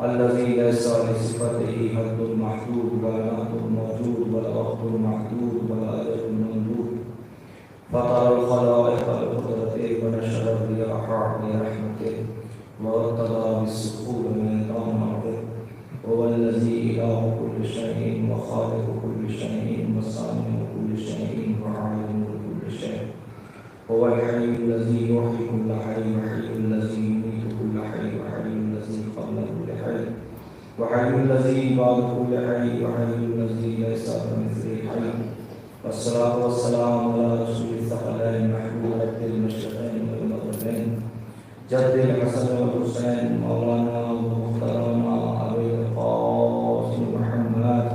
الذي ليس لصفته حد محدود ولا نقد موجود ولا وقت محدود ولا أجل ممدود فطر الخلائق بقدرته ونشر الرياح برحمته وارتضى بالسحور من رحمته هو الذي إله كل شيء وخالق كل شيء وصانع كل شيء وعالم كل شيء هو الحي الذي يحيي كل حي وحي الذي يميت كل حي وحي الذي قبل كل حي وحي الذي بعد كل حي وحي الذي ليس كمثله حي والصلاة والسلام على رسول الثقلين محبوب المشرقين والمغربين جد الحسن والحسين مولانا ومختارنا أبي القاسم محمد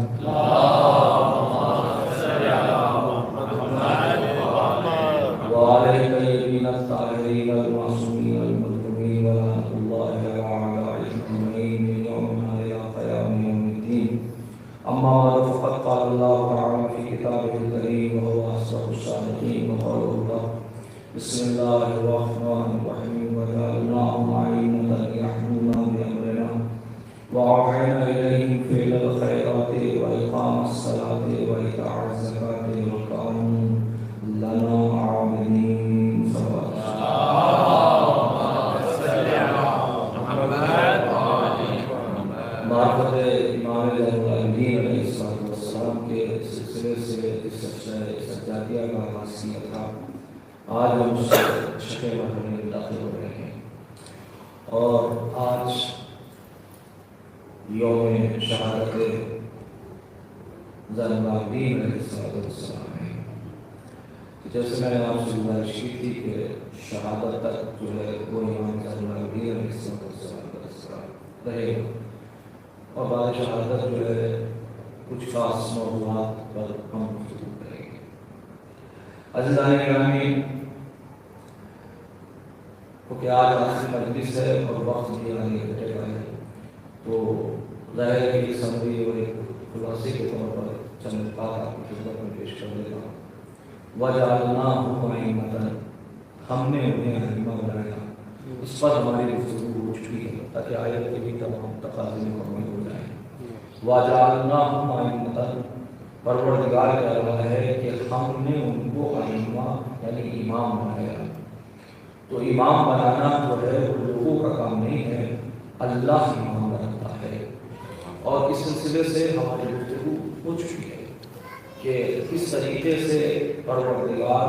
وعلى الطيبين الطاهرين المعصومين المظلومين ولعنة الله على أعدائهم أجمعين من يومنا إلى قيام يوم الدين. أما بعد فقد قال الله تعالى في كتابه الكريم وهو أصدق الصادقين وقوله الله بسم الله الرحمن الرحيم وجعلناهم أئمة يهدون بأمرنا وأوحينا إليهم فعل الخيرات وإقام الصلاة وإيتاء الزكاة وكانوا لنا عابدين. معرفت امام العالمین علیہ السلام کے سلسلے سے اس سجادیہ کا آغاز کیا تھا. آج ہم اس چھٹے مرحلے میں داخل ہو رہے ہیں اور آج یوم شہادت زین العابدین علیہ السلام ہے. جیسے میں نے آپ سے گزارش کی تھی کہ شہادت تک جو ہے وہ امام زین العابدین علیہ السلام رہے گا اور بعد شہادت جو ہے کچھ خاص موضوعات پر ہم گفتگو کریں گے. عزیزان گرامی، کیونکہ آج آخری مجلس ہے اور وقت بھی آگے گھٹے گا ہے تو ظاہر ہے کہ ایک سمری اور ایک خلاصے کے طور پر چند بات آپ کی خدمت میں پیش کر دیتا ہوں. وَجَعَلْنَاهُمْ أَئِمَّةً، ہم نے انہیں ائمہ بنایا. اس پر ہماری گفتگو ہو چکی ہے تاکہ آیت کے بھی تمام تقاضے مکمل ہو جائیں. وَجَعَلْنَاهُمْ أَئِمَّةً، پروردگار کہہ رہا ہے کہ ہم نے ان کو ائمہ یعنی امام بنایا. تو امام بنانا جو ہے وہ لوگوں کا کام نہیں ہے، اللہ امام بناتا ہے. اور اس سلسلے سے ہماری گفتگو ہو چکی ہے کہ کس طریقے سے پروردگار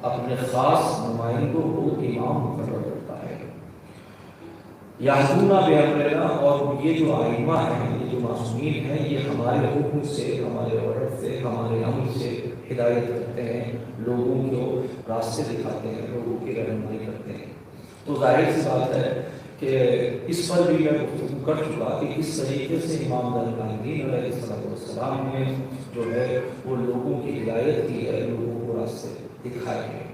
اپنے خاص نمائندوں کو امام مقرر کرتا ہے. یہدون بامرنا، اور یہ جو ائمہ ہیں، یہ جو معصومین ہیں، یہ ہمارے حکم سے، ہمارے عرف سے، ہمارے امر سے ہدایت کرتے ہیں، لوگوں کو راستے دکھاتے ہیں، لوگوں کی رہنمائی کرتے ہیں. تو ظاہر سی بات ہے کہ اس پر بھی میں گفتگو کر چکا کہ کس طریقے سے امام زین العابدین علیہ السلام نے جو ہے وہ لوگوں کی ہدایت کی ہے، لوگوں کو راستے دکھائے ہیں.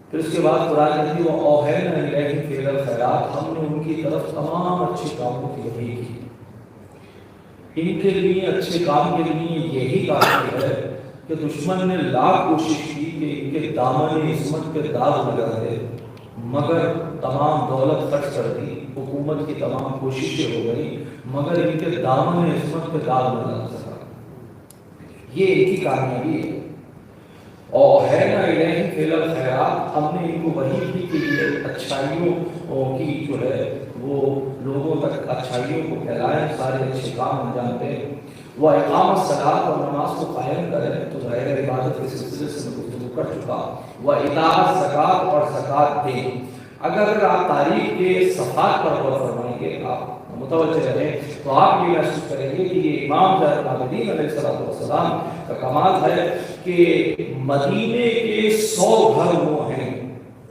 پھر اس کے بعد قرآن کہتی ہے وَأَوْحَيْنَا إِلَيْهِمْ فِعْلَ الْخَيْرَاتِ، ہم نے ان کی طرف تمام اچھے کاموں کی وحی کی. ان کے لیے اچھے کام کے لیے یہی کافی ہے کہ دشمن نے لاکھ کوشش کی کہ ان کے دامن عصمت پہ داغ لگا دے، مگر تمام دولت خرچ کر دی، حکومت کی تمام کوششیں ہو گئی، مگر ان کے دامن عصمت پہ داغ نہ لگ سکا. یہ ایک ہی کامیابی ہے. اوحینا الیہم فعل الخیرات، ہم نے ان کو وحی کی کہ یہ اچھائیوں کی جو ہے وہ لوگوں تک اچھائیوں کو پھیلائیں، سارے اچھے کام انجام دیں. وہ اقام الصلاۃ، اور نماز کو قائم کریں. تو ظاہر عبادت کے سلسلے سے میں گفتگو کر چکا. وہ ایتاء الزکوٰۃ، اور زکوٰۃ دیں. اگر آپ تاریخ کے صفحات پر غور فرمائیں گے، آپ متوجہ رہیں تو آپ یہ محسوس کریں گے کہ یہ امام زین العابدین علیہ السلام کا کمال ہے کہ مدینے کے 100 گھر وہ ہیں.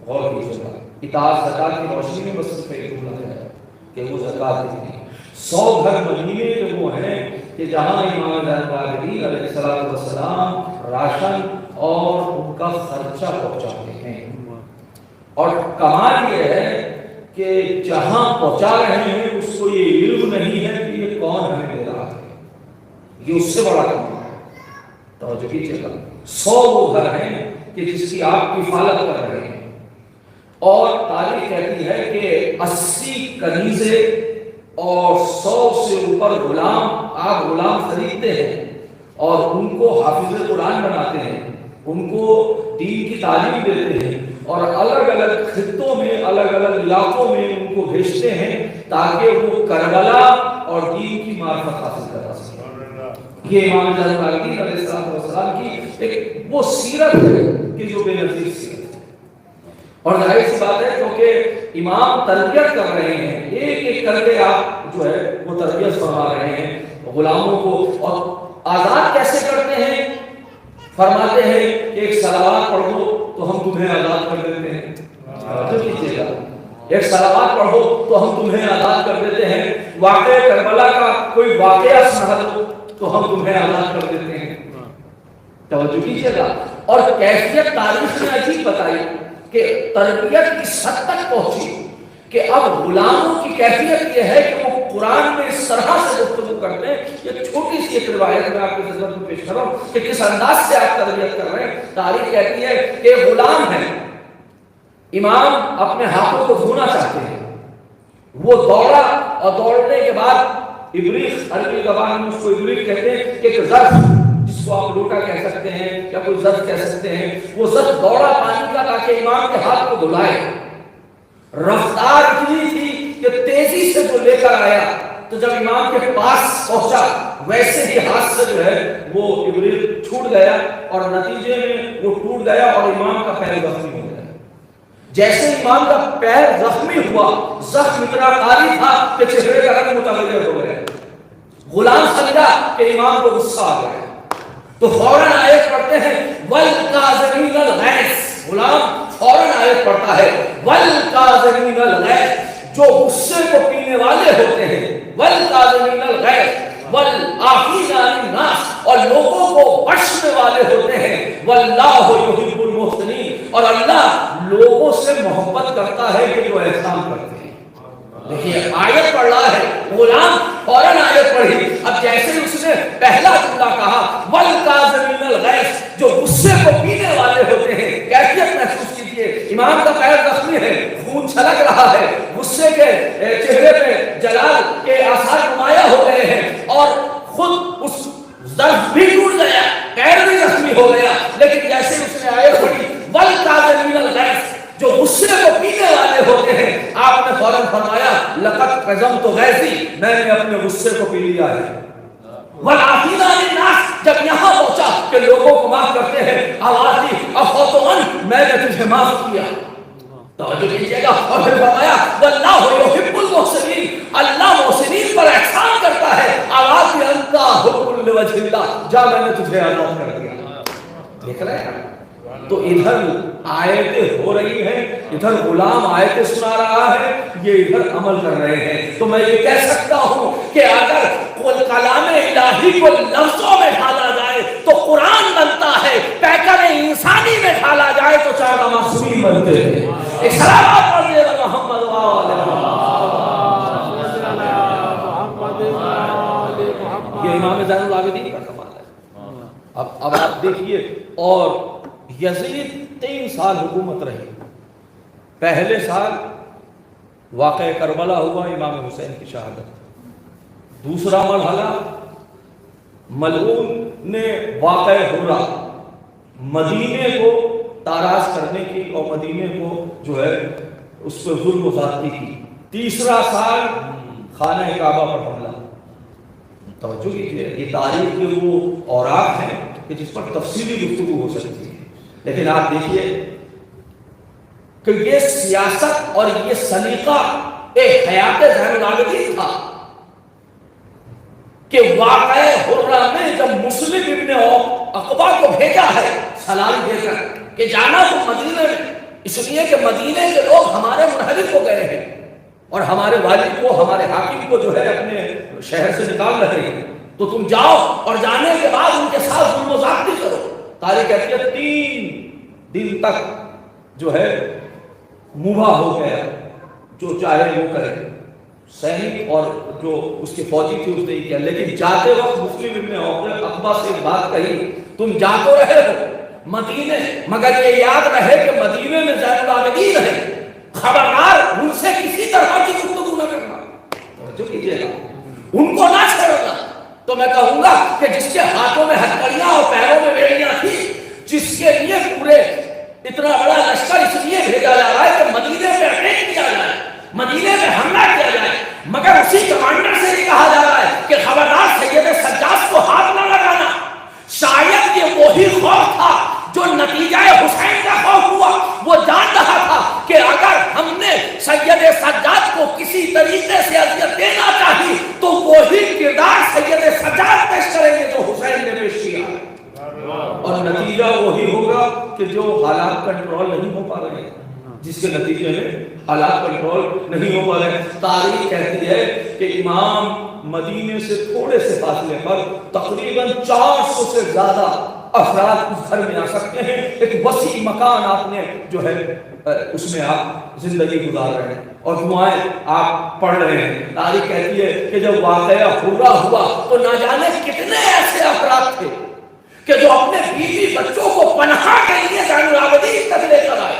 غور کیجیے گا، اطاعت زکوٰۃ کی روشنی میں بس صرف ایک جملہ ہے کہ وہ زکوٰۃ دیتے ہیں. 100 گھر مدینے کے وہ ہیں کہ جہاں امام زین العابدین علیہ السلام راشن اور ان کا خرچہ پہنچاتے ہیں. اور کمال یہ ہے کہ جہاں پہنچا رہے ہیں اس کو یہ علم نہیں ہے کہ یہ کون ہمیں دے رہا ہے. یہ اس سے بڑا کمال ہے. توجہ کیجیے گا، 100 وہ گھر ہیں کہ جس کی آپ کفالت کر رہے ہیں. اور تاریخ کہتی ہے کہ 80 کنیزیں اور 100 سے اوپر غلام آپ غلام خریدتے ہیں اور ان کو حافظ قرآن بناتے ہیں، ان کو دین کی تعلیم دیتے ہیں اور الگ الگ خطوں میں الگ الگ علاقوں میں ان کو بھیجتے ہیں تاکہ وہ کربلا اور دین کی معرفت حاصل کر سکیں۔ یہ امام زین العابدین علیہ السلام کی ایک وہ سیرت ہے کہ جو بے نظیر سیرت ہے، اور ظاہر سی بات ہے کیونکہ امام تربیت کر رہے ہیں، ایک ایک کر کے آپ جو ہے وہ تربیت فرما رہے ہیں غلاموں کو۔ اور آزاد کیسے کرتے ہیں؟ فرماتے ہیں کہ ایک صلوات پڑھ دو تو ہم تمہیں آزاد کر دیتے ہیں، ایک صلوات پڑھو تو ہم تمہیں آزاد کر دیتے ہیں، واقعہ کربلا کا کوئی واقعہ سنا دو تو ہم تمہیں آزاد کر دیتے ہیں۔ توجہ کیجیے گا۔ اور کیفیت تاریخ نے عجیب بتائی کہ تربیت اس حد تک پہنچی کہ اب غلاموں کی کیفیت یہ ہے کہ وہ قرآن میں اس طرح سے گفتگو کرتے ہیں۔ یہ چھوٹی سی ایک روایت میں آپ کی خدمت میں پیش کر رہا ہوں کہ کس انداز سے آپ تربیت کر رہے ہیں۔ تاریخ کہتی ہے کہ غلام ہے، امام اپنے ہاتھوں کو دھونا چاہتے ہیں، وہ دوڑا اور دوڑنے کے بعد ابریق، عربی زبان میں اس کو ابریق کہتے ہیں کہ ایک ظرف جس کو آپ لوٹا کہہ سکتے ہیں یا کوئی ظرف کہہ سکتے ہیں، وہ ظرف دوڑا پانی کا تاکہ امام کے ہاتھ کو دھلائے۔ رفتار اتنی تھی کہ تیزی سے جو لے کر آیا تو جب امام کے پاس پہنچا ویسے ہی ہاتھ سے جو ہے وہ ابریق چھوٹ گیا اور نتیجے میں وہ ٹوٹ گیا اور امام کا پیر زخمی ہو گیا۔ جیسے امام کا پیر زخمی ہوا، زخم اتنا قاری تھا کہ چہرے کا رنگ متغیر ہو گیا۔ غلام سمجھا کہ امام کو غصہ آ گیا تو فوراً آیت پڑھتے ہیں وَالْقَاظِمِينَ الْغَيْظَ۔ غلام فوراً آیت پڑھتا ہے وَالْقَاظِمِينَ الْغَيْظَ، جو غصے کو پینے والے ہوتے ہیں، وَالْقَاظِمِينَ الْغَيْظَ وَالْعَافِينَ عَنِ النَّاسِ، اور لوگوں کو بخشنے والے ہوتے ہیں، وَاللَّهُ يُحِبُّ الْمُحْسِنِينَ، اور اللہ لوگوں سے محبت کرتا ہے کہ جو احسان کرتے ہیں۔ دیکھیے آیت پڑھ رہا ہے غلام، فوراً آیت پڑھی، اب جیسے اس نے پہلا جملہ کہا وَالْقَاظِمِينَ الْغَيْظَ، جو غصے کو پینے والے ہوتے ہیں، کیفیت محسوس کیجیے، امام کا پیر زخمی ہے، خون چھلک رہا ہے، غصے کے چہرے پہ جلال کے آثار نمایاں ہو گئے ہیں اور خود اس ظرف بھی ٹوٹ گیا، پیر بھی زخمی ہو گیا، لیکن جیسے اس نے آیت پڑھی وَالْقَاظِمِينَ الْغَيْظَ، جو غصے کو پینے والے ہوتے ہیں، آپ نے فوراً فرمایا لَقَدْ قَذَمْتُ غَيْظِي، میں نے اپنے غصے کو پی لیا ہے۔ وَالْعَافِينَ عَنِ النَّاسِ، جب یہاں پہنچا کہ لوگوں کو معاف کرتے ہیں، آواز دی عَفَوْتُ عَنْكَ، میں نے تجھے معاف کیا۔ توجہ کیجیے گا۔ اور پھر فرمایا وَاللَّهُ يُحِبُّ الْمُحْسِنِينَ، اللہ محسنین پر احسان کرتا ہے۔ آواز دی أَنْتَ حُبٌّ لِوَجْهِ اللَّهِ، جا میں نے تجھے آزاد کر دیا۔ دیکھ رہے ہیں تو ادھر آیتیں ہو رہی ہیں، ادھر غلام آیتیں سنا رہا ہے، یہ ادھر عمل کر رہے ہیں۔ تو میں یہ کہہ سکتا ہوں کہ اگر کلام الہی کو لفظوں میں ڈھالا جائے تو قرآن بنتا ہے، پیکر انسانی میں ڈھالا جائے تو چار معصومین بنتے ہیں۔ ایک صلوات پڑھیے محمد وآلہ محمد، یہ امام زین العابدین کا کمال ہے۔ اب آپ دیکھیے، اور یزید 3 سال حکومت رہی۔ پہلے سال واقعہ کربلا ہوا، امام حسین کی شہادت۔ دوسرا مرحلہ ملعون نے واقعہ ہرا مدینے کو تاراج کرنے کی اور مدینے کو جو ہے اس پہ ظلم و زیادتی کی۔ تیسرا سال خانہ کعبہ پر حملہ۔ توجہ کیجیے، یہ تاریخ کے وہ اوراق ہیں کہ جس پر تفصیلی گفتگو ہو سکتی ہے، لیکن آپ دیکھیے کہ یہ سیاست اور یہ سلیقہ ایک حیات زین العابدین تھا کہ واقعہ حرہ میں جب مسلم ابن عقبہ کو بھیجا ہے سلام دے کر کہ جانا تو مدینے میں، اس لیے کہ مدینے کے لوگ ہمارے منحرف ہو گئے ہیں اور ہمارے والد کو، ہمارے حاکم کو جو ہے اپنے شہر سے نکال رہے ہیں، تو تم جاؤ اور جانے کے بعد ان کے ساتھ ظلم و زیادتی کرو۔ تاریخ کہتی ہے 3 دن تک جو ہے مباح ہو گیا، جو چاہے وہ کرے۔ سینک اور جو اس کے فوجی تھے اس نے کیا، لیکن جاتے وقت مسلم ابن عقبہ سے ایک بات کہی، تم جا تو رہے ہو مدینے، مگر یہ یاد رہے کہ مدینے میں زین العابدین ہے، خبردار ان سے کسی طرح کی گفتگو نہ کرنا۔ جو کیجیے گا ان کو نہ چھوڑنا. تو میں کہوں گا کہ جس کے ہاتھوں میں ہتھکڑیاں اور پیروں میں بیڑیاں تھی، جس کے لیے پورے اتنا بڑا لشکر اس لیے بھیجا جا رہا ہے کہ مدینے میں اٹیک کیا جائے، مدینے میں حملہ کیا جائے، مگر اسی کمانڈر سے یہ کہا جا رہا ہے کہ خبردار سید سجاد کو ہاتھ نہ لگانا. شاید یہ وہی خوف تھا جو نتیجہ حسین کا خوف ہوا. وہ جان رہا تھا کہ اگر ہم نے سید سجاد کو کسی طریقے سے اذیت دینا چاہی تو وہی کردار سید سجاد پیش کریں گے جو حسین نے پیش کیا، اور نتیجہ وہی ہوگا کہ جو حالات کنٹرول نہیں ہو پا رہے ہیں، جس کے نتیجے میں حالات کنٹرول نہیں ہو پا رہے ہیں. تاریخ کہتی ہے کہ امام مدینے سے تھوڑے سے فاصلے پر تقریباً 400 سے زیادہ افراد اس گھر میں آ سکتے ہیں. ایک وسیع مکان آپ نے جو ہے اس میں آپ زندگی گزار رہے ہیں اور دعائیں آپ پڑھ رہے ہیں. تاریخ کہتی ہے کہ جب واقعہ پورا ہوا تو نہ جانے کتنے ایسے افراد تھے کہ جو اپنے بیوی بچوں کو پناہ کے لیے زین العابدین تک لے کر آئے.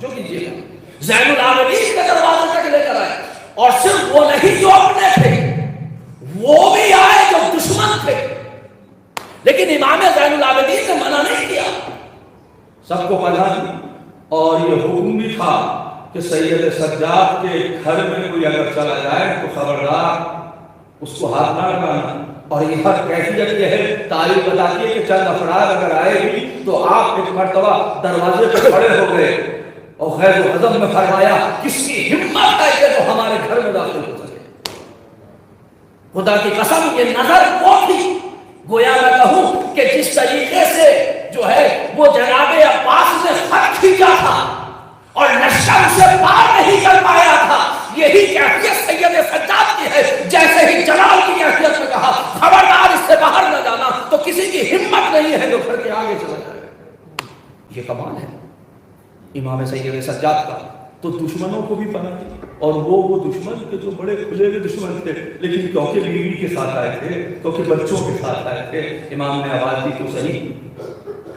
جو کیجیے گا زین العابدین کے دروازے تک لے کر آئے. اور صرف وہ نہیں جو اپنے تھے، وہ بھی آئے جو دشمن تھے، لیکن امام زین العابدین نے منع نہیں کیا، سب کو پناہ دی. اور یہ حکم بھی تھا کہ سید سجاد کے گھر میں کوئی اگر چلا جائے تو خبردار اس کو ہاتھ نہ لگانا. اور یہ ہر کیفیت یہ ہے، تاریخ بتاتی ہے کہ چند افراد اگر آئے بھی تو آپ ایک مرتبہ دروازے پہ کھڑے ہو گئے اور غیر و حضم میں فرمایا کس کی ہمت ہے کہ جو ہمارے گھر میں داخل ہو سکے. خدا کی قسم یہ نظر وہ تھی، گویا میں کہوں کہ جس طریقے سے جو ہے وہ جناب عباس نے خط کھینچا تھا اور لشکر سے پار نہیں کر پایا تھا، یہی کیفیت سید سجاد کی ہے. جیسے ہی جلال کی کیفیت میں کہا خبردار اس سے باہر نہ جانا، تو کسی کی ہمت نہیں ہے جو گھر کے آگے چلا جائے. یہ کمال ہے امام سید سجاد کا. تو دشمنوں کو بھی پناہ دی، اور وہ دشمن کے جو بڑے کھلے ہوئے دشمن تھے، لیکن کیونکہ بیوی کے ساتھ آئے تھے، کیونکہ بچوں کے ساتھ آئے تھے، امام نے آواز دی تو صحیح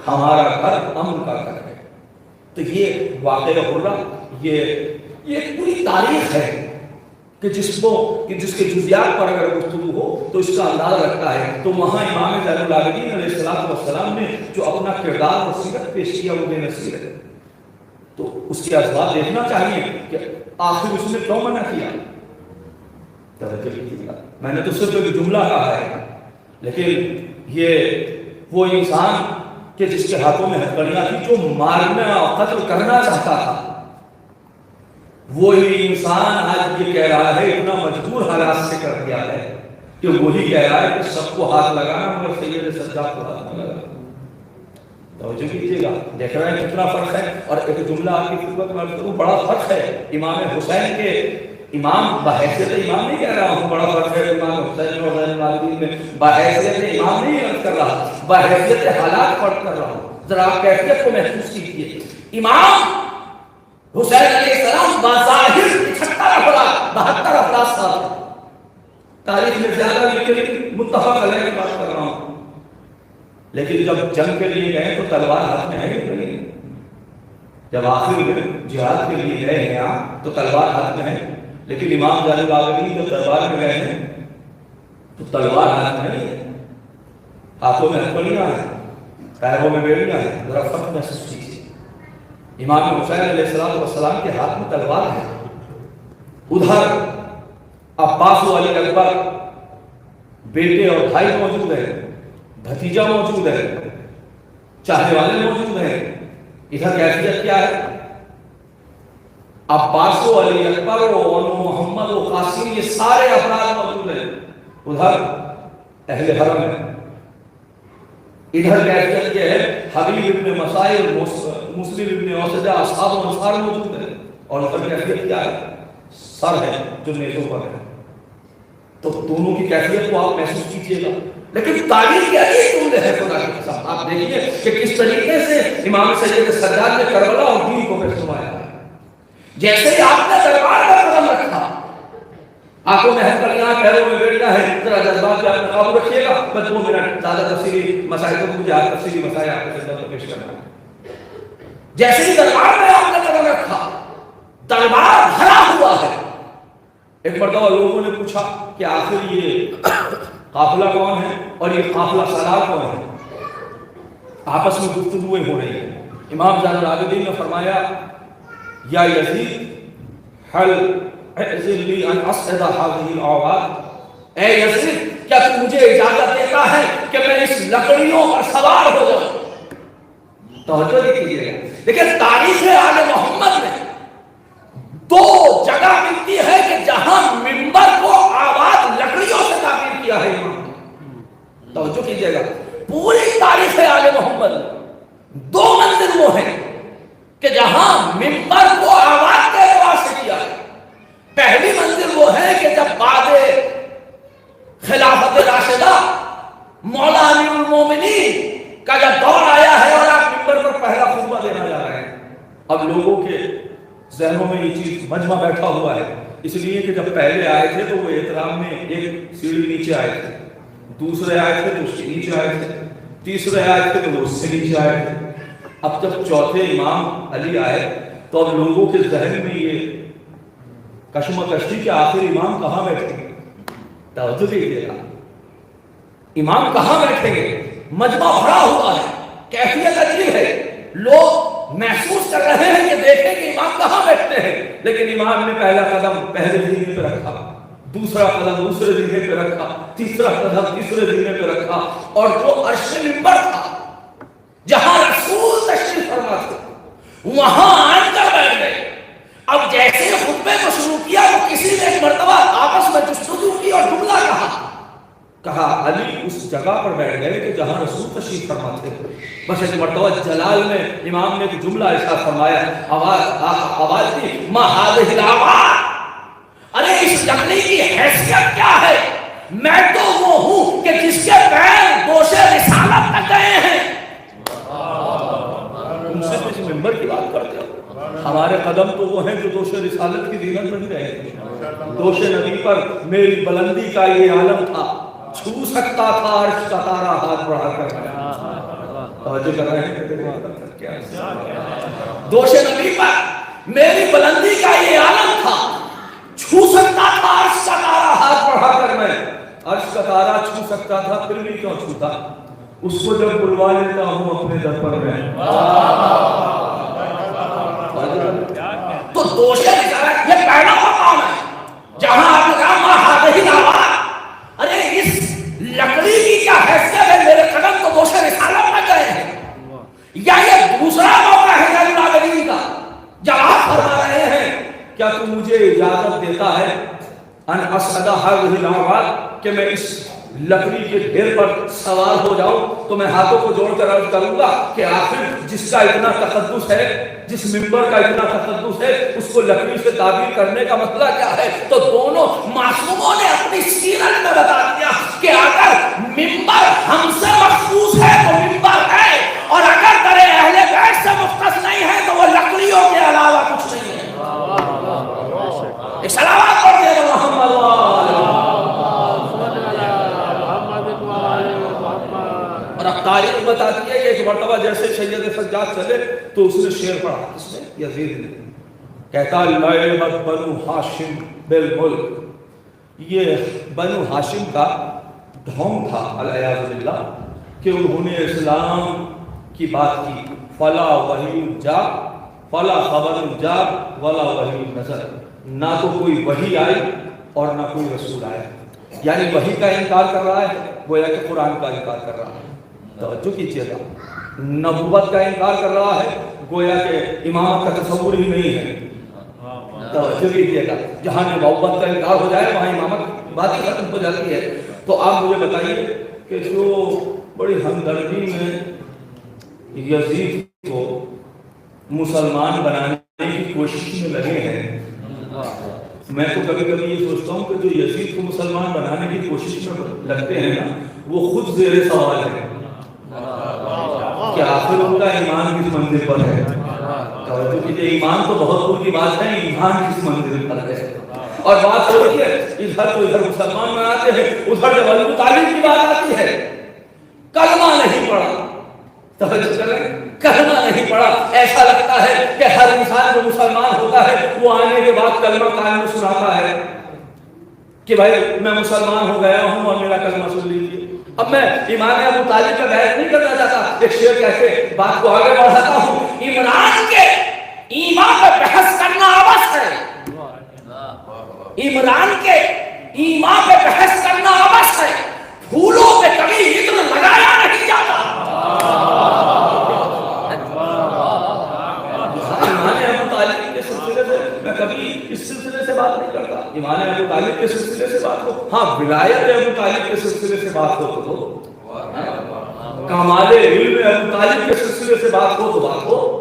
ہمارا گھر امن کا گھر ہے. تو یہ واقعہ ہو رہا، یہ پوری تاریخ ہے کہ جس کے جزیات پر اگر گفتگو ہو تو اس کا اندازہ رکھتا ہے. تو وہاں امام زین العابدین علیہ السلام نے جو اپنا کردار اور سیرت پیش کیا وہ بے نظیر ہے. تو اس کے اسباب دیکھنا چاہیے کہ آخر اس نے کیوں منع کیا. میں نے تو صرف ایک جملہ کہا ہے، لیکن یہ وہ انسان کہ جس کے ہاتھوں میں ہتھکڑیاں تھی، جو مارنا اور قتل کرنا چاہتا تھا، وہی انسان آج یہ کہہ رہا ہے، اتنا مجبور حالات سے کر دیا ہے کہ وہی کہہ رہا ہے کہ سب کو ہاتھ لگانا مگر سید سجاد کو ہاتھ نہ لگانا. توجہ کیجیے گا، دیکھ رہے ہیں کتنا فرق ہے. اور ایک جملہ آپ کی خدمت میں عرض کروں، بڑا فرق ہے امام حسین کے، امام بحیثیت امام نہیں کہہ رہا ہوں، بڑا فرق ہے امام حسین اور زین العابدین میں. بحیثیت امام نہیں عرض کر رہا، بحیثیت حالات پڑھ کر رہا ہوں. ذرا آپ کیفیت کو محسوس کیجیے. امام حسین علیہ السلام بظاہر 72 افراد ساتھ، تاریخ میں زیادہ لیکن متفق علیہ کی بات کر رہا ہوں. لیکن جب جنگ کے لیے گئے تو تلوار ہاتھ میں ہے نہیں. جب آخر میں جہاد کے لیے گئے ہیں آپ تو تلوار ہاتھ میں ہے، لیکن امام زین العابدین جب دربار میں گئے ہیں تو تلوار ہاتھ میں نہیں ہے، ہاتھوں میں ہتھکڑیاں ہیں، پیروں میں بیڑیاں ہیں. ذرا فرق محسوس کیجیے. امام حسین علیہ السلام کے ہاتھ میں تلوار ہے، ادھر عباس و علی اکبر بیٹے اور بھائی موجود ہیں، بھتیجا موجود ہے، چاہنے والے موجود ہیں. ادھر کیفیت کیا ہے؟ عباس و علی اکبر و محمد و قاسم یہ سارے افراد موجود ہیں، ادھر اہل حرم ہے. ادھر کیفیت یہ ہے حبیب ابن مسائل، مسلم ابن اوسجہ، اصحاب و انصار موجود ہیں. اور ادھر کیفیت کیا ہے؟ سر ہے جو نیزوں پر ہے. تو دونوں کی کیفیت کو آپ محسوس کیجیے گا. لیکن تعلیم کیا ہے خدا کی قسم. آپ دیکھیے کہ کس طریقے سے امام سید سجاد نے کربلا اور دین کو پہنچوایا ہے. جیسے ہی آپ نے دربار کا قدم رکھا، آنکھوں میں ہتھکڑیاں، پیروں میں بیڑیاں ہیں، ذرا جذبات پہ آپ قابو رکھیے گا. بس 2 منٹ زیادہ تفصیلی مسائل کو مجھے تفصیلی مسائل آپ کے خدمت میں پیش کرنا ہے. جیسے ہی دربار میں آپ نے قدم رکھا، دربار بھرا ہوا ہے، ایک مرتبہ لوگوں نے پوچھا کہ آخر یہ قافلہ کون ہے اور یہ قافلہ سالار کون ہے؟ آپس میں گفتگویں ہو رہی ہیں. امام زین العابدین نے فرمایا یا یزید حل اعذن لی ان اصعد هذه الاعواد، اے یزید کیا تو مجھے اجازت دیتا ہے کہ میں اس لکڑیوں پر سوار ہو جاؤں؟ توجہ دیکھیے گا. لیکن تاریخ آل محمد میں دو جگہ ملتی ہے کہ جہاں منبر کو آباد لکڑیوں سے تعمیر کیا ہے امام نے. توجہ کیجیے گا. پوری تاریخ آل محمد میں دو منزل وہ ہیں کہ جہاں منبر کو آباد کے اعتبار سے کیا ہے. پہلی منزل وہ ہے کہ جب بعد خلافت راشدہ مولا امیر المومنین کا جب دور آیا ہے اور آپ منبر پر پہلا خطبہ دینا جا رہے ہیں. اب لوگوں کے ذہنوں میں یہ چیز مجمع بیٹھا ہوا ہے، اس لیے کہ جب پہلے آئے تھے تو وہ احترام میں ایک سیڑھی نیچے آئے تھے، دوسرے آئے تھے تو اس کے نیچے آئے تھے، تیسرے آئے تھے تو وہ اس سے نیچے آئے تھے. اب جب چوتھے امام علی آئے تو اب لوگوں کے ذہن میں یہ کشمکش تھی کہ آخر امام کہاں بیٹھیں گے. توجہ دیجیے گا. امام کہاں بیٹھیں گے؟ مجمع بھرا ہوا ہے، کیفیت عجیب ہے. لوگ محسوس کر رہے ہیں کہ دیکھیں کہ امام کہاں بیٹھتے ہیں، لیکن امام نے پہلا قدم پہلے زینے پہ رکھا، دوسرا قدم دوسرے زینے پہ رکھا، تیسرا قدم تیسرے زینے پہ رکھا، اور جو عرش منبر تھا جہاں رسول تشریف فرما تھے وہاں آن کر بیٹھ گئے. اب جیسے خطبے کو شروع کیا تو کسی نے ایک مرتبہ آپس میں جستجو کی اور جملہ کہا علی اس جگہ پر بیٹھ گئے کہ جہاں رسول تشریف فرما تھے. بس ایک مرتبہ جلال میں امام نے ایک جملہ ایسا فرمایا، آواز تھی ما هذه الاعواد، ارے اس لکڑی کی حیثیت کیا ہے؟ میں تو وہ ہوں کہ جس کے پیر دوش رسالت تک گئے ہیں. ان سے کچھ ممبر کی بات کرتے ہو، ہمارے قدم تو وہ ہیں جو دوش رسالت کی زینت بن گئے ہیں. دوش نبی پر میری بلندی کا یہ عالم تھا، چھو سکتا تھا عرش کا تارا ہاتھ بڑھا کر. توجہ کر رہے ہیں؟ دوش نبی پر میری بلندی کا یہ عالم تھا، چھو سکتا تھا عرش کا تارا ہاتھ بڑھا کر. میں عرش کا تارا چھو سکتا تھا پھر بھی کیوں چھوتا؟ اس کو جب بلوا لیتا ہوں اپنے در پر میں. تو دوش رسالت یہ پہلا مقام ہے جہاں آپ نے کہا ما هذه الاعواد، ارے اس لکڑی کی کیا حیثیت ہے؟ میرے قدم تو دوش رسالت میں گئے ہیں. یا یہ دوسرا موقع ہے زین العابدین کا، جواب فرما رہے ہیں کیا تو مجھے اجازت دیتا ہے ان اصعد هذه الاعواد کہ میں اس لکڑی کے ڈھیر پر سوار ہو جاؤں؟ تو میں ہاتھوں کو جوڑ کر عرض کروں گا کہ آخر جس کا اتنا تقدس ہے، جس ممبر کا اتنا تقدس ہے، اس کو لکڑی سے تعبیر کرنے کا مسئلہ کیا ہے؟ تو دونوں معصوموں نے اپنی سیرت میں بتا دیا کہ اگر ممبر ہم سے مخصوص ہے تو ممبر ہے، اور اگر درے اہل بیت سے مختص نہیں ہے تو وہ لکڑیوں کے علاوہ کچھ نہیں ہے. ایک صلوات پڑھ دے محمد. اور اب تاریخ بتاتی ہے کہ ایک مرتبہ جیسے سید سجاد چلے تو اس نے شعر پڑھا، اس میں یزید نے کہتا لعبت بنو ہاشم بالملک. یہ بنو ہاشم کا ڈھونگ تھا العیاذ باللہ کہ انہوں نے اسلام کی بات کی. فلا وحی جا فلا خبر جا ولا وحی نظر، نہ تو کوئی وحی آئی اور نہ کوئی رسول آیا. یعنی وحی کا انکار کر رہا ہے گویا کہ قرآن کا انکار کر رہا ہے. توجہ کیجیے گا. نبوت کا انکار کر رہا ہے گویا کہ امامت کا تصور ہی نہیں ہے. توجہ کیجیے گا. جہاں نبوت کا انکار ہو جائے وہاں امامت بات ہی ختم ہو جاتی ہے. تو آپ مجھے بتائیے کہ جو بڑی ہمدردی میں یزید کو مسلمان بنانے کی کوشش میں لگے ہیں، میں تو کبھی کبھی یہ سوچتا ہوں کہ جو یزید کو مسلمان بنانے کی کوشش میں لگتے ہیں نا وہ خود زیر سوال ہے کہ آخر ان کا ایمان کس منزل پر ہے. کیونکہ ایمان تو بہت دور کی بات ہے، ایمان کس منزل پر ہے. اور بات ہو رہی ہے ادھر تو ادھر مسلمان بناتے ہیں، ادھر جب ابو طالب کی بات آتی ہے کلمہ نہیں پڑھا. کلمہ نہیں پڑھا. ایسا لگتا ہے کہ ہر انسان جو مسلمان ہوتا ہے وہ آنے کے بعد کلمہ کان میں سناتا ہے. کہ بھائی میں مسلمان ہو گیا ہوں اور میرا کلمہ سن لیجیے. اب میں امام ابو طالب کا بحث نہیں کرنا چاہتا, ایک شعر کہتے بات کو آگے بڑھاتا ہوں. عمران کے ایمان پہ بحث کرنا عبث ہے, عمران کے ایمان پہ بحث کرنا عبث ہے, پھولوں پہ کبھی عطر لگایا نہیں جاتا. ایمان ابو طالب کے سلسلے سے میں کبھی اس سلسلے سے بات نہیں کرتا. ایمان ابو طالب کے سلسلے سے بات ہو, ہاں ولایت ابو طالب کے سلسلے سے بات ہو تو کمال علم ابو طالب کے سلسلے سے بات ہو تو بات ہو,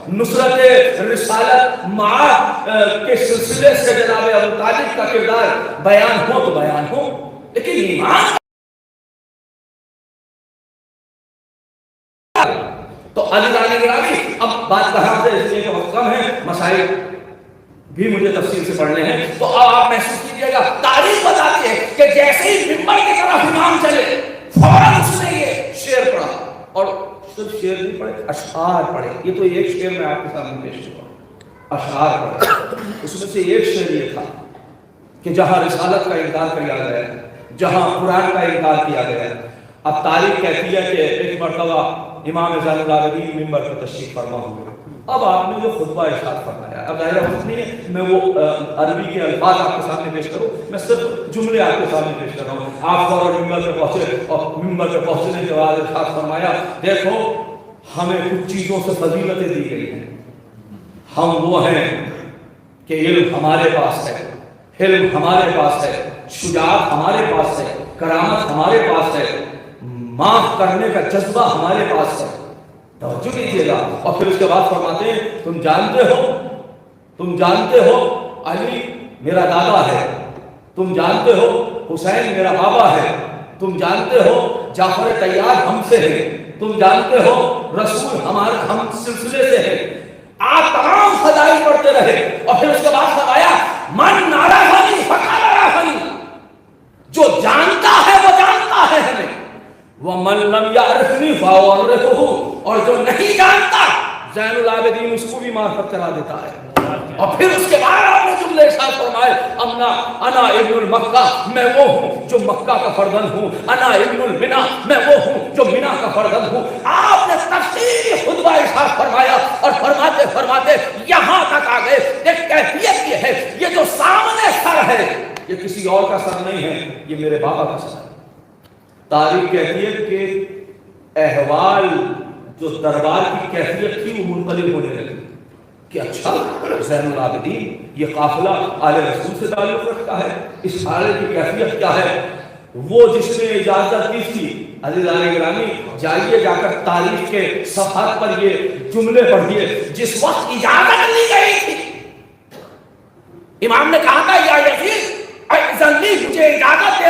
نصرت رسالت معاد کے سلسلے سے جناب ابو طالب کا کردار بیان ہو تو بیان ہو. لیکن ایمان تو علی رانی گرامی, اب بات کہاں سے, اس لیے کہ وقت کم ہے, مسائل بھی مجھے تفصیل سے پڑھنے ہیں, تو اب آپ محسوس کیجئے گا. تاریخ بتاتی ہے کہ جیسے ہی ممبر کی طرف امام چلے فوراً اس نے یہ شعر پڑھا, اور صرف شعر نہیں پڑھے, اشعار پڑھے. یہ تو ایک شعر میں آپ کے سامنے پیش ہوا, اشعار پڑھے. اس میں سے ایک شعر یہ تھا کہ جہاں رسالت کا انکار کیا گیا ہے, جہاں قرآن کا انکار کیا گیا ہے. اب تاریخ کہتی ہے کہ ایک مرتبہ امام زین العابدین ممبر پر تشریف فرما ہوئے. اب آپ نے جو خطبہ ارشاد فرمایا, اب ظاہر وقت نہیں ہے میں وہ عربی کے الفاظ آپ کے سامنے پیش کروں, میں صرف جملے آپ کے سامنے پیش کر رہا ہوں. آپ فوراً ممبر پہ پہنچے اور ممبر پہ پہنچنے کے بعد ارشاد فرمایا, دیکھو ہمیں کچھ چیزوں سے فضیلتیں دی گئی ہیں, ہم وہ ہیں کہ علم ہمارے پاس ہے, علم ہمارے پاس ہے, شجاعت ہمارے پاس ہے, کرامت ہمارے پاس ہے, معاف کرنے کا جذبہ ہمارے پاس ہے. توجہ کیجیے گا. اور پھر اس کے بعد فرماتے ہیں تم جانتے ہو علی میرا دادا ہے, تم جانتے ہو حسین میرا بابا ہے, تم جانتے ہو جعفر طیار ہم سے ہے, تم جانتے ہو رسول ہمارے ہم سلسلے سے ہے. آپ تمام فضائل پڑھتے رہے اور پھر اس کے بعد فرمایا من نعرفنی فقد عرفنی, جو جانتا ہے وہ جانتا ہے ہمیں, وَمَن لَمْ يَعْرِفْنِي فَأُعْرِفُهُ, اور جو نہیں جانتا زین العابدین اس کو بھی معرفت کرا دیتا ہے. اور پھر اس کے بعد آپ نے جملے ارشاد فرمائے انا ابن المکہ, میں وہ ہوں جو مکہ کا فرزند ہوں, انا ابن المنا, میں وہ ہوں جو منا کا فرزند ہوں. آپ نے تفصیلی خطبہ ارشاد فرمایا اور فرماتے فرماتے یہاں تک آ گئے. ایک کیفیت یہ ہے, یہ جو سامنے سر ہے یہ کسی اور کا سر نہیں ہے, یہ میرے بابا کا سر ہے. تاریخ کہتی ہے کہ احوال جو دربار کی کیفیت تھی وہ منقلب ہونے لگی کہ اچھا زین العابدین یہ قافلہ آل رسول سے تعلق رکھتا ہے, اس حالے کی کیفیت کیا ہے. وہ جس نے اجازت دی تھی, عزیزان گرامی جائیے جا کر تاریخ کے صفحات پر یہ جملے پڑھیے. جس وقت اجازت لی گئی تھی امام نے کہا تھا یا یزید مجھے اجازت دے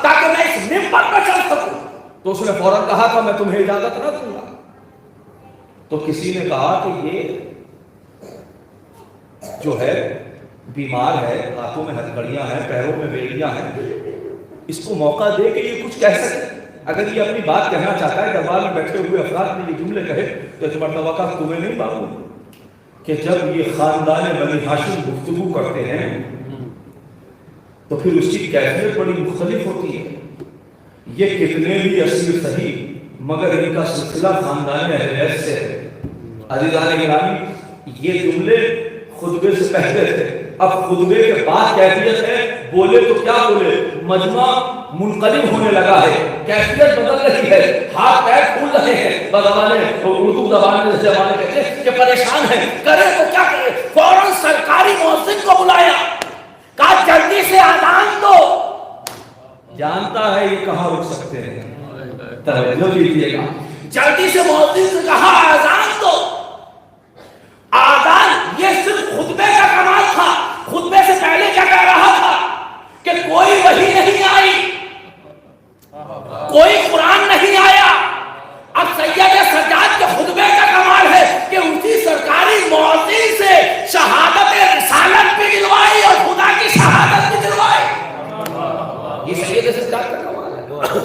تاکہ میں اس ممبر پر چل سکوں, تو اس نے فوراً کہا تھا میں تمہیں اجازت نہ دوں گا. تو کسی نے کہا کہ یہ جو ہے بیمار ہے, ہاتھوں میں ہتھکڑیاں ہیں, پیروں میں بیڑیاں ہیں, اس کو موقع دے کہ یہ کچھ کہہ سکے. اگر یہ اپنی بات کہنا چاہتا ہے, دربار میں بیٹھے ہوئے افراد میں یہ جملے کہے تو اس مرتبہ کا تمہیں نہیں معلوم کہ جب یہ خاندان بنی ہاشم گفتگو کرتے ہیں تو پھر اس کی کیفیت بڑی مختلف ہوتی ہے. یہ کتنے بھی اسیر صحیح مگر ان کا سلسلہ خاندان اہل بیت سے ہے. عزیزان گرامی یہ جملے خطبے سے پہلے تھے, اب خطبے کے بعد کیفیت ہے, بولے تو کیا بولے, مجمع منقلب ہونے لگا ہے, کیفیت بدل رہی ہے, ہاتھ پیر پھول رہے ہیں. بزبانے اردو زبان میں جیسے زبانے کہتے ہیں کہ پریشان ہیں, کرے تو کیا کرے. فوراً سرکاری مؤذن کو بلایا, کہا جلدی سے اذان دو. جانتا ہے یہ کہاں رک سکتے ہیں, توجہ کیجیے گا. جلدی سے مؤذن سے کہا اذان دو. آذان یہ صرف خطبے کا کمال تھا. خطبے سے پہلے کیا کہہ رہا تھا کہ کوئی وحی نہیں آئی, کوئی قرآن نہیں آیا. اب سید سجاد کے خطبے کا کمال ہے کہ اسی سرکاری مؤذن سے شہادت رسالت بھی دلوائی اور خدا کی شہادت بھی دلوائی. یہ سید سجاد کا کمال ہے.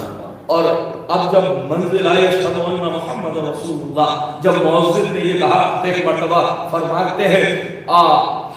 اور اب جب منزل آئے اشہد ان محمد رسول اللہ, جب مؤذن نے یہ کہا تو ایک مرتبہ فرماتے ہیں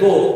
2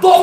2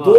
2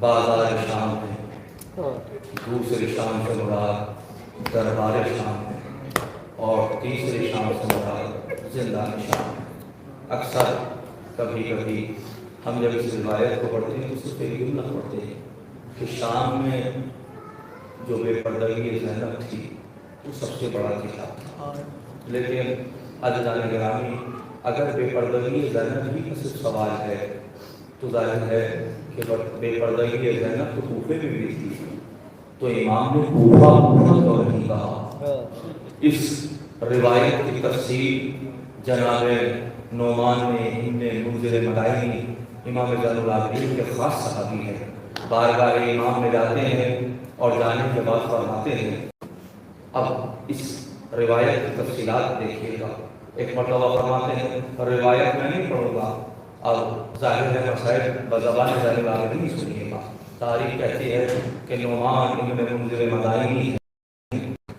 بازار شام ہے، دوسرے شام سے مراد دربار شام ہے، اور تیسرے شام سے مراد زندان شام ہے۔ اکثر کبھی کبھی ہم جب اس روایت کو پڑھتے ہیں تو اس پہ یوں نہ پڑھتے ہیں کہ شام میں جو بے پردگی زینب تھی وہ سب سے بڑا کتاب تھا، لیکن عزیزان گرامی اگر بے پردگی زینب ہی کا صرف سوال ہے تو ظاہر ہے کہ بے پردگی زینب تو کوفے میں بھی تھی، تو امام نے کوفہ تو نہیں کہا۔ اس روایت کی تفسیر جناب نعمان ابن منذر مدائنی امام زین العابدین کے خاص صحابی ہیں، بارگاہ امام میں جاتے ہیں اور جانے کے بعد فرماتے ہیں۔ اب اس روایت کی تفصیلات دیکھیے گا، ایک مرتبہ فرماتے ہیں روایت میں نہیں پڑھوں گا، اب ظاہر ہے مسائل بزبان زین العابدین سنیے گا۔ تاریخ کہتی ہے کہ نعمان ابن منذر مدائنی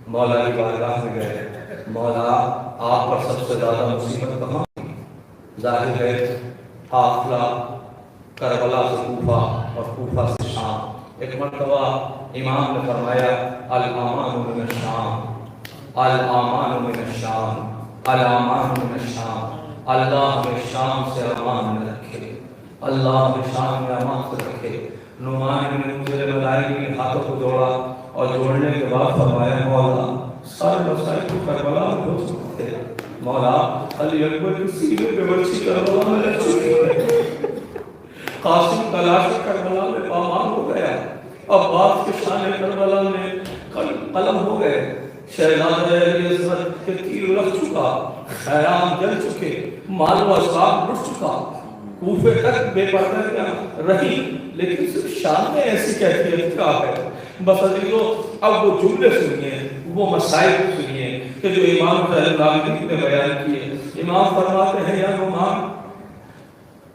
مولا کی بارگاہ میں گئے، مولا آپ پر سب سے زیادہ مصیبت کہاں تھی؟ ظاہر ہے قافلہ کربلا سے کوفہ اور کوفہ سے شام۔ ایک مرتبہ امام نے فرمایا الامان من الشام، الامان من الشام، الامان من الشام، اللہ ہمیں شام سے امان میں رکھے، اللہ ہمیں شام میں امان سے رکھے۔ نعمان بن منذر مدائنی نے ہاتھوں کو جوڑا اور جوڑنے کے بعد فرمایا مولا سارے مسائل کو کربلا میں ہو سکتے ہیں، مولا علی اکبر کی سینے پہ بچی کربلا میں رکھ چکی ہے، قاسم کا لاش کربلا میں پامال ہو گیا، عباس کے شان کربلا میں قلم ہو گئے، شہزادہ علی عصمت کے تیر لگ چکا، خیام جل چکے، مال و اسباب لٹ چکا، کوفے تک بے پردہ رہی، لیکن صرف شام میں ایسی کیفیت کیا ہے؟ بس عزیزو اب وہ جملے سنیے، وہ مسائل سنیے کہ جو امام زین العابدین نے بیان کیے۔ امام فرماتے ہیں یا نعمان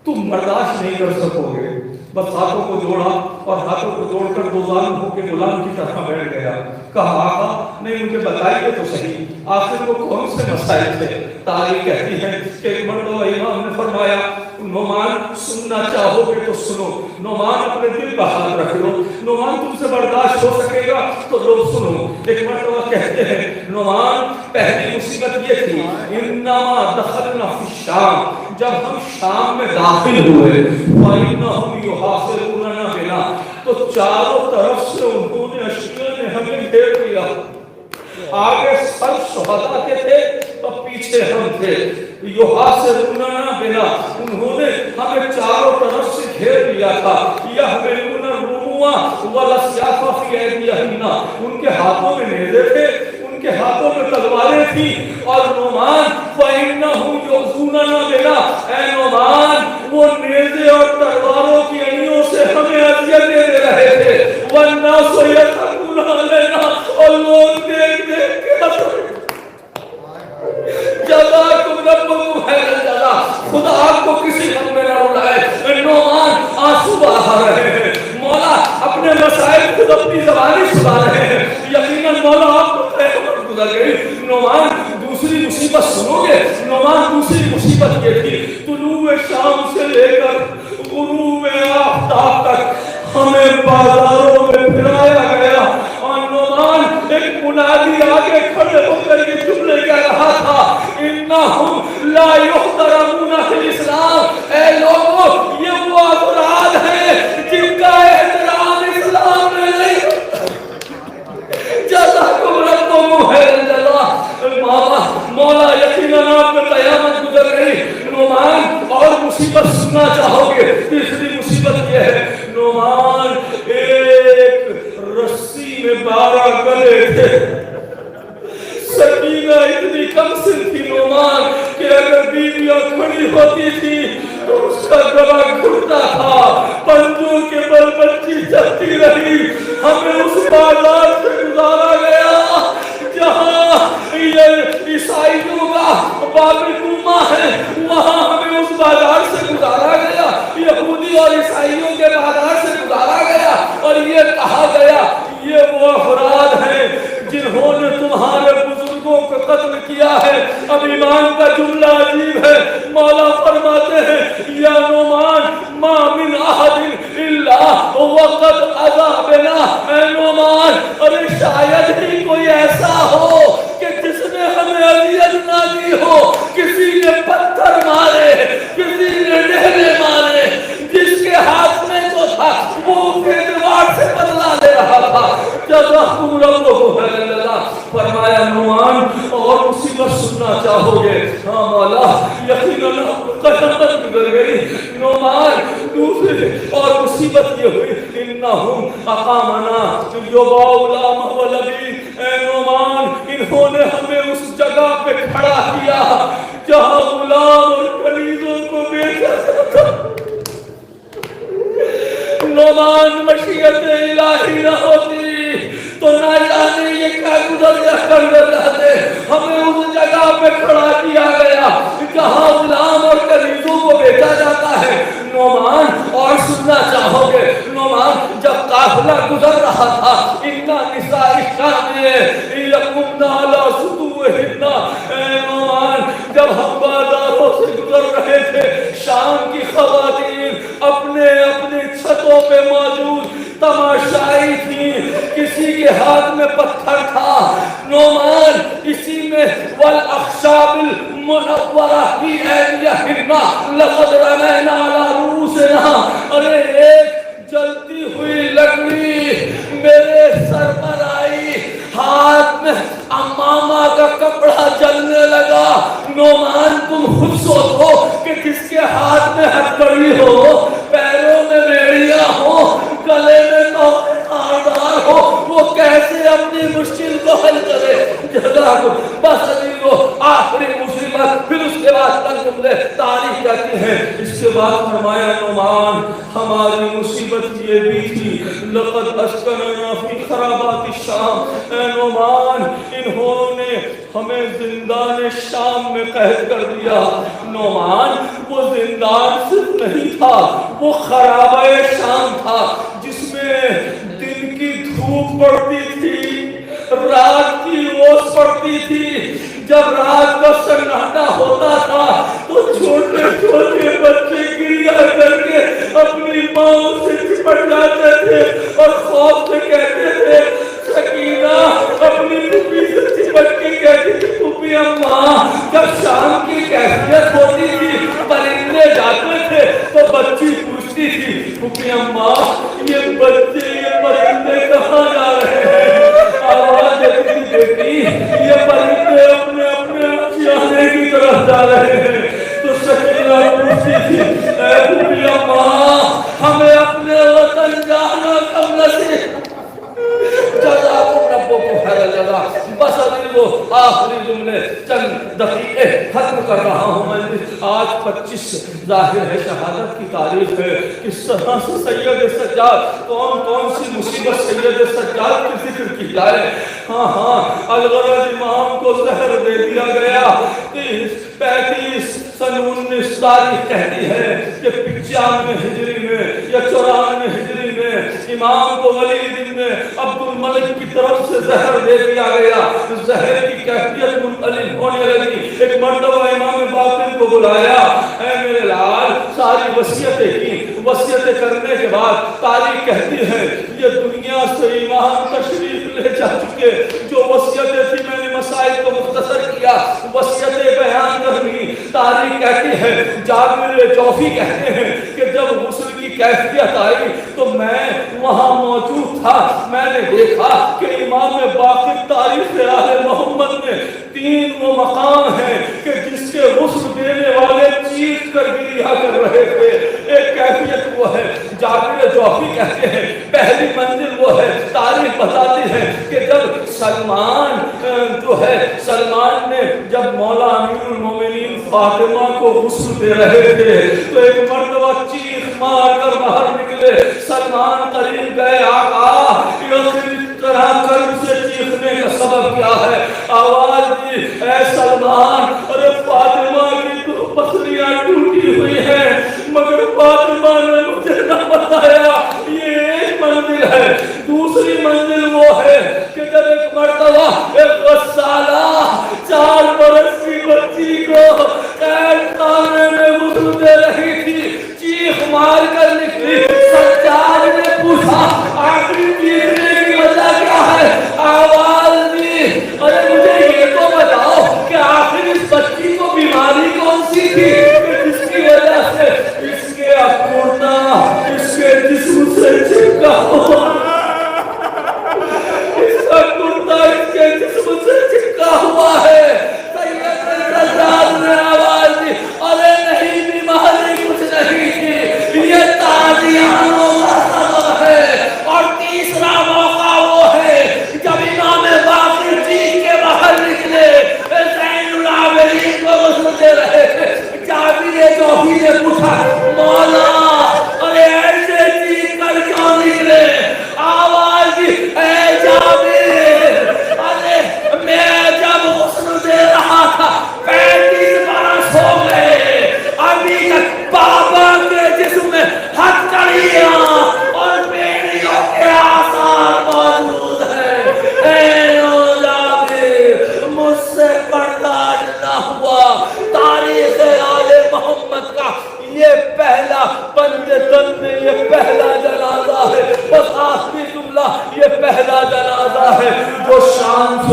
تم برداشت نہیں کر سکو گے، بس ہاتھوں کو جوڑا اور ہاتھوں کو جوڑ کر دو ظالم ہو کے غلام کی طرح بیٹھ گیا، کہا آقا نہیں مجھے بتائیے تو صحیح آخر وہ کون سے مسائل تھے؟ تاریخ کہتی ہے کہ ایک مرتبہ امام نے فرمایا نعمان سننا چاہو گے تو سنو، نعمان اپنے دل کا حال رکھ لو، نعمان تم سے برداشت ہو سکے گا تو لوگ سنو۔ ایک مرتبہ کہتے ہیں نعمان پہلی مصیبت یہ تھی انما دخلنا فی الشام، جب ہم شام میں داخل ہوئے فَإِنَّهُمْ يُحَاصِرُونَنَا بِنَا، تو چاروں طرف سے انہوں نے اشیاء نے ہمیں گھیر لیا، آگے سب شہداء کے تھے تو پیچھے ہم تھے، یحاصروننا بنا، انہوں نے ہمیں چاروں طرف سے گھیر لیا تھا، یحملون الرموع والسیاف فی ایدیہم، ان کے ہاتھوں میں نیزے تھے، ان کے ہاتھوں میں تلواریں تھیں، اور نعمان فَإِنَّهُمْ يُؤْذُونَنَا بِنَا، اے نعمان وہ نیزے اور تلواروں کی اڑیوں سے ہمیں اذیتیں دے رہے تھے، وَالنَّاسُ يَضْحَكُونَ عَلَيْنَا، اور لوگ دیکھ دیکھ کے ہنس رہے تھے۔ جزاکم ربکم خیر الجزا، خدا آپ کو کسی غم میں نہ رلائے۔ نعمان آنسو بہا رہے ہیں، مولا اپنے مسائل خود اپنی زبانی سنا رہے ہیں، یقیناً مولا آپ کو قیامت گزر گئی۔ نعمان دوسری مصیبت سنو گے، نعمان دوسری مصیبت یہ تھی طلوع شام سے لے کر غروب آفتاب تک ہمیں بازاروں میں پھرایا گیا، اور نعمان ایک منادی آگے کھڑے ہو کر یہ جملے کہہ رہا تھا انہم لا یحترمون فی الاسلام، اے لوگوں یہ وہ افراد ہیں جن کا احترام اسلام میں نہیں۔ جزاکم ربکم خیر الجزا، مولا یقیناً آپ میں قیامت گزر گئی۔ نعمان اور مصیبت سننا چاہو گے، تیسری مصیبت یہ ہے نعمان ایک رسی میں 12 گلے تھے، سکینہ اتنی کم سن تھی نعمان کہ اگر بیویاں کھڑی ہوتی تھی تو اس کا گلا گھٹتا تھا، پنجوں کے بل بچی چلتی رہی، ہمیں اس بازار سے گزارا گیا جہاں یہ عیسائیوں کا باب توما ہے، وہاں ہمیں اس بازار سے گزارا گیا، یہودی اور عیسائیوں کے بازار سے گزارا گیا، اور یہ کہا گیا یہ وہ افراد ہیں جنہوں نے تمہارے بزرگ بزرگوں کو قتل کیا ہے۔ اب ایمان کا جملہ عجیب ہے، مولا فرماتے ہیں یا نعمان ما من احد الا وقد اذى بنا، اے نعمان ارے شاید ہی کوئی ایسا ہو کہ جس نے ہمیں اذیت نہ دی ہو، کسی نے پتھر مارے، کسی نے ڈھیلے مارے، جس کے ہاتھ میں جو تھا وہ دیوار سے بدلا لے رہا تھا۔ جزاکم اللہ، فرمایا نعمان اور مصیبت سننا چاہو گے؟ ہاں مولا یقیناً قسمت گزر گئی۔ نعمان دوسری اور مصیبت یہ ہوئی انہم اقامنا یباؤلام ولبی، اے نعمان انہوں نے ہمیں اس جگہ پہ کھڑا کیا جہاں غلام اور کنیزوں کو بیچا تھا۔ نعمان مشیت الہی نہ ہوتی تو نہ جانے یہ کیا گزر جاتے، ہمیں اس جگہ پہ کھڑا کیا گیا جہاں غلام اور کنیزوں کو بیچا جاتا ہے۔ نعمان اور سننا چاہو گے؟ نعمان جب قافلہ گزر رہا تھا اِنَّا نِسَاءِ الشَّامِ يَقُمْنَ عَلَىٰ سُطُوحِهِنَّ، اے نعمان جب ہم بازاروں سے گزر رہے تھے، شام کی خواتین اپنے اپنے چھتوں پہ موجود تماشائی تھی، کسی کے ہاتھ میں پتھر تھا۔ نعمان اسی میں والاخشاب المنورہ فی ایدیہم لقد رمینا علی رؤوسنا، ارے ایک جلتی ہوئی لکڑی میرے سر پر آئی، ہاتھ میں امامہ کا کپڑا جلنے لگا۔ نعمان تم خود سوچو کہ کس کے ہاتھ میں ہتھکڑی ہو، پیروں میں بیڑیاں ہو، گلے میں آردار ہو، وہ کیسے اپنی مشکل کو حل کرے؟ جزاکم بس ابھی وہ آخری مصیبت، پھر اس کے بعد تک جملے تاریخ کہتی ہیں۔ اس کے بعد فرمایا نعمان ہماری مصیبت یہ بھی تھی لقد اسکننا فی خرابات الشام، اے نعمان انہوں نے ہمیں زندان شام میں قید کر دیا۔ نعمان وہ زندان صرف نہیں تھا، وہ خرابہ شام تھا جس میں دن کی دھوپ پڑتی تھی، رات کی اوس پڑتی تھی۔ جب رات کا سناٹا ہوتا تھا تو چھوٹے چھوٹے بچے گریا کر کے اپنی ماں سے چپٹ جاتے تھے اور خوف سے کہتے تھے، سکینہ اپنی پھوپھی سے چپٹ کے کہتی تھی پھوپھی اماں۔ جب شام کی کیفیت ہوتی تھی پرندے جاتے تھے تو بچی پوچھتی تھی پھوپھی اماں یہ بچے یہ پرندے کہاں جا رہے ہیں؟ آواز دیتی تھی بیٹی یہ پرندے اپنے اپنے خانے کی طرف جا رہے ہیں۔ تو سکینہ پوچھتی تھی اے پھوپھی اماں ہمیں اپنے وطن جانا کب نصیب؟ جزاکم ربکم خیر الجزا۔ بس ابھی وہ آخری جملے چند دقیقے ختم کر رہا ہوں میں۔ آج 25 ظاہر ہے شہادت کی تاریخ ہے۔ کس طرح سے سید سجاد کون کون سی مصیبت سید سجاد کی ذکر کی جائے۔ ہاں الغرض امام کو زہر دے دیا گیا۔ 35 سن 19 تاریخ کہتی ہے کہ 95 ہجری میں یا 94 ہجری میں امام کو ولید بن عبد الملک کی طرف سے زہر دے دیا گیا۔ زہر کی کیفیت منقلب ہونے لگی۔ ایک مرتبہ امام باقر کو بلایا، اے میرے لال ساری وصیتیں کی، وصیتیں کرنے کے بعد تاریخ کہتی ہے یہ دنیا سے امام تشریف لے جا چکے۔ جو وصیتیں تھی میں نے مسائل کو مختصر کیا، وصیتیں بیان کرنی۔ تاریخ کہتی ہے جابر جوفی کہتے ہیں کہ جب غسل کی کیفیت آئی تو میں وہاں موجود تھا۔ میں نے دیکھا کہ امام باقر تاریخ آل محمد میں 3 وہ مقام ہیں کہ جس کے غسل دینے والے چیخ کر گریا کر رہے تھے۔ ایک کیفیت وہ ہے جابر جوفی کہتے ہیں پہلی منزل وہ ہے، تاریخ بتاتی ہے کہ جب سلمان سلمان نے جب مولا امیر المومنین فاطمہ کو غسل دے رہے تھے تو ایک مرتبہ چیخ مار کر باہر نکلے۔ سلمان قریب گئے، آقا اس طرح قرب سے چیخنے کا سبب کیا ہے؟ آواز دی، اے سلمان ارے فاطمہ کی تو پسلیاں ٹوٹی ہوئی ہیں مگر فاطمہ نے مجھے نہ بتایا۔ یہ ایک منزل ہے۔ دوسری منزل وہ ہے کہ جب ایک مرتبہ ایک غسالہ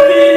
3